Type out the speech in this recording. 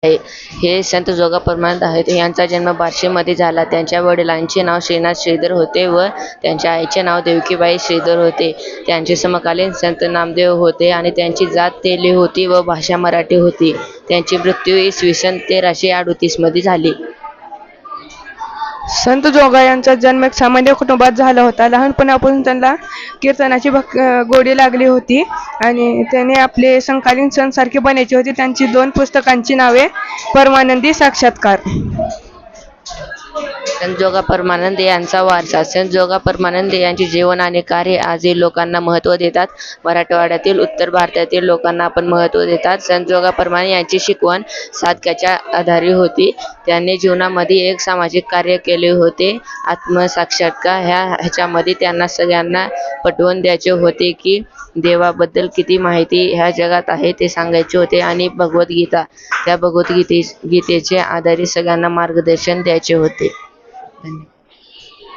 आहे. हे संत जोगा परमानंद आहेत. यांचा जन्म बार्शीमध्ये झाला. त्यांच्या वडिलांचे नाव श्रीनाथ श्रीधर होते व त्यांच्या आईचे नाव देवकीबाई श्रीधर होते. त्यांचे समकालीन संत नामदेव होते आणि त्यांची जात तेली होती व भाषा मराठी होती. त्यांची मृत्यू इसवी 1338 मध्ये झाली. संत जोगा यांचा जन्म एक सामान्य कुटुंबात झाला होता. लहानपणापासून त्यांना कीर्तनाची गोडी लागली होती आणि त्याने आपले समकालीन सण सारखे बनायचे होते. त्यांची 2 पुस्तकांची नावे परमानंदी साक्षात्कार. संत जोगा परमानंद यांचा वारसा. संत जोगा परमानंद यांचे जीवन आणि कार्य आजही लोकांना महत्त्व देतात. मराठवाड्यातील उत्तर भारतातील लोकांना आपण महत्त्व देतात. संत जोगा परमानंद यांची शिकवण साधकाच्या आधारे होती. त्यांनी जीवनामध्ये एक सामाजिक कार्य केले होते. आत्मसाक्षात्कार ह्याच्यामध्ये त्यांना सगळ्यांना पटवून द्यायचे होते की देवाबद्दल किती माहिती ह्या जगात आहे ते सांगायचे होते आणि भगवद्गीता, त्या भगवद्गीतेच्या आधारे सगळ्यांना मार्गदर्शन द्यायचे होते. धन्यवाद.